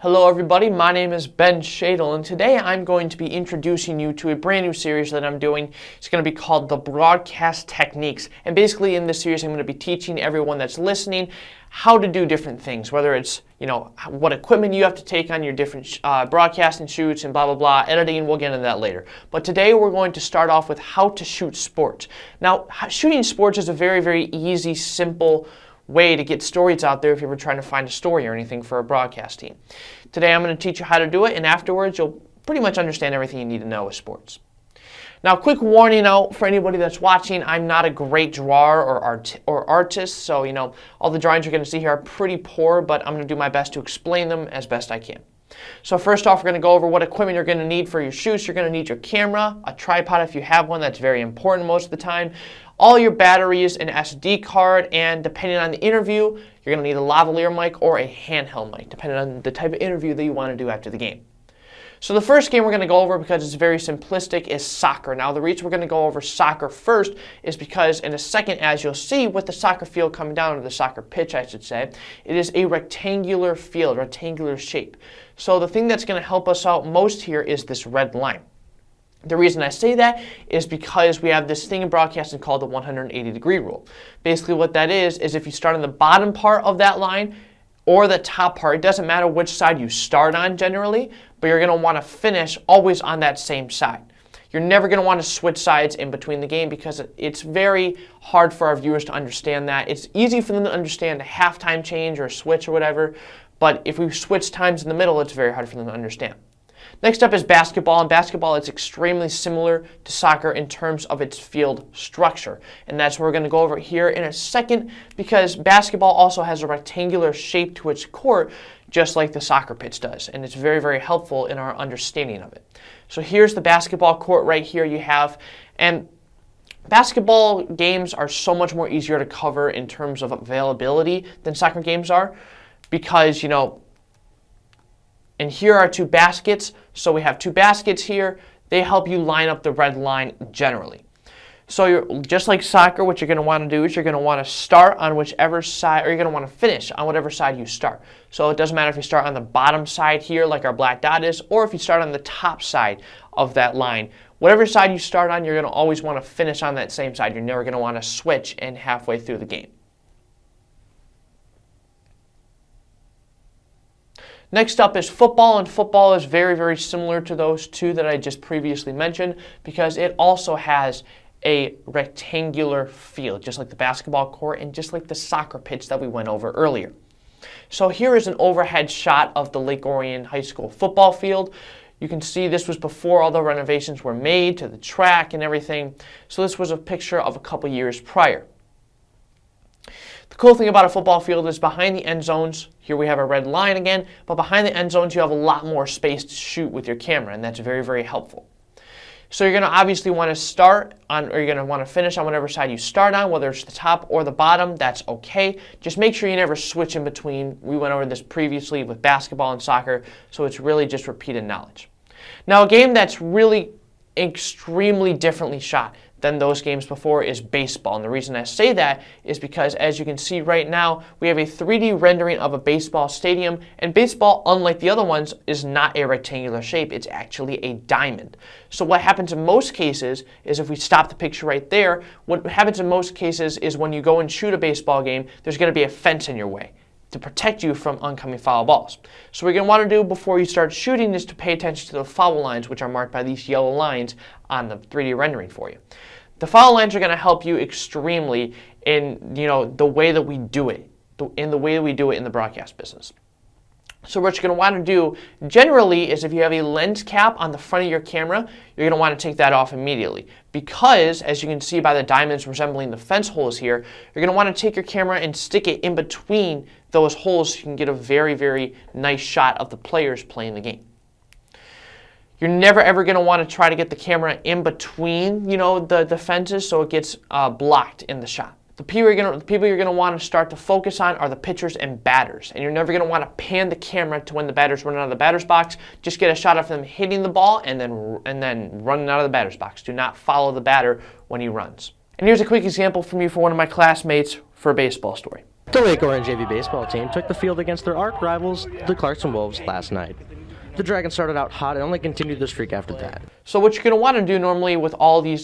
Hello everybody, my name is Ben Shadle, and today I'm going to be introducing you to a brand new series that I'm doing. It's going to be called The Broadcast Techniques, and basically in this series I'm going to be teaching everyone that's listening how to do different things, whether it's, what equipment you have to take on your different broadcasting shoots and blah blah blah, editing, we'll get into that later. But today we're going to start off with how to shoot sports. Now, shooting sports is a very, very easy, simple way to get stories out there if you were trying to find a story or anything for a broadcast team. Today I'm going to teach you how to do it, and afterwards you'll pretty much understand everything you need to know with sports. Now, quick warning out for anybody that's watching, I'm not a great drawer or artist, so all the drawings you're going to see here are pretty poor, but I'm going to do my best to explain them as best I can. So first off, we're going to go over what equipment you're going to need for your shoots. You're going to need your camera, a tripod if you have one, that's very important most of the time, all your batteries, an SD card, and depending on the interview, you're going to need a lavalier mic or a handheld mic, depending on the type of interview that you want to do after the game. So the first game we're going to go over, because it's very simplistic, is soccer. Now, the reason we're going to go over soccer first is because in a second, as you'll see with the soccer field coming down, or the soccer pitch, I should say, it is a rectangular field, rectangular shape. So the thing that's going to help us out most here is this red line. The reason I say that is because we have this thing in broadcasting called the 180-degree rule. Basically what that is if you start on the bottom part of that line or the top part, it doesn't matter which side you start on generally, but you're going to want to finish always on that same side. You're never going to want to switch sides in between the game because it's very hard for our viewers to understand that. It's easy for them to understand a halftime change or a switch or whatever, but if we switch times in the middle, it's very hard for them to understand. Next up is basketball. In basketball, it's extremely similar to soccer in terms of its field structure. And that's what we're going to go over here in a second, because basketball also has a rectangular shape to its court, just like the soccer pitch does. And it's very, very helpful in our understanding of it. So here's the basketball court right here you have. And basketball games are so much more easier to cover in terms of availability than soccer games are, because, and here are two baskets, so we have two baskets here. They help you line up the red line generally. So you're just like soccer, what you're going to want to do is you're going to want to start on whichever side, or you're going to want to finish on whatever side you start. So it doesn't matter if you start on the bottom side here, like our black dot is, or if you start on the top side of that line. Whatever side you start on, you're going to always want to finish on that same side. You're never going to want to switch in halfway through the game. Next up is football, and football is very, very similar to those two that I just previously mentioned, because it also has a rectangular field, just like the basketball court and just like the soccer pitch that we went over earlier. So here is an overhead shot of the Lake Orion High School football field. You can see this was before all the renovations were made to the track and everything. So this was a picture of a couple years prior. The cool thing about a football field is behind the end zones, here we have a red line again, but behind the end zones you have a lot more space to shoot with your camera, and that's very, very helpful. So you're going to obviously want to start on, or you're going to want to finish on whatever side you start on, whether it's the top or the bottom, that's okay. Just make sure you never switch in between. We went over this previously with basketball and soccer, so it's really just repeated knowledge. Now, a game that's really extremely differently shot than those games before is baseball. And the reason I say that is because, as you can see right now, we have a 3D rendering of a baseball stadium, and baseball, unlike the other ones, is not a rectangular shape. It's actually a diamond. So what happens in most cases is, if we stop the picture right there, what happens in most cases is when you go and shoot a baseball game, there's going to be a fence in your way to protect you from oncoming foul balls. So what you're going to want to do before you start shooting is to pay attention to the foul lines, which are marked by these yellow lines on the 3D rendering for you. The foul lines are going to help you extremely in the way that we do it, in the broadcast business. So what you're going to want to do generally is, if you have a lens cap on the front of your camera, you're going to want to take that off immediately, because, as you can see by the diamonds resembling the fence holes here, you're going to want to take your camera and stick it in between those holes so you can get a very, very nice shot of the players playing the game. You're never ever going to want to try to get the camera in between, the fences, so it gets blocked in the shot. The people you're going to want to start to focus on are the pitchers and batters, and you're never going to want to pan the camera to when the batter's running out of the batter's box. Just get a shot of them hitting the ball and then running out of the batter's box. Do not follow the batter when he runs. And here's a quick example from me for one of my classmates for a baseball story. The Lake Orange JV baseball team took the field against their arch rivals, the Clarkson Wolves, last night. The Dragons started out hot and only continued the streak after that. So what you're going to want to do normally with all these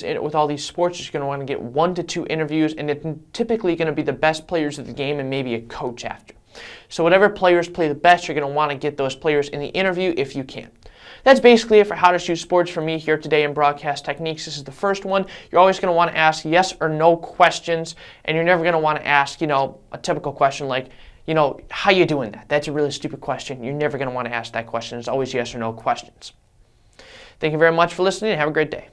sports is you're going to want to get 1 to 2 interviews, and it's typically going to be the best players of the game and maybe a coach after. So whatever players play the best, you're going to want to get those players in the interview if you can. That's basically it for How to Shoot Sports for me here today in Broadcast Techniques. This is the first one. You're always going to want to ask yes or no questions, and you're never going to want to ask, a typical question like, how you doing that? That's a really stupid question. You're never going to want to ask that question. It's always yes or no questions. Thank you very much for listening, and have a great day.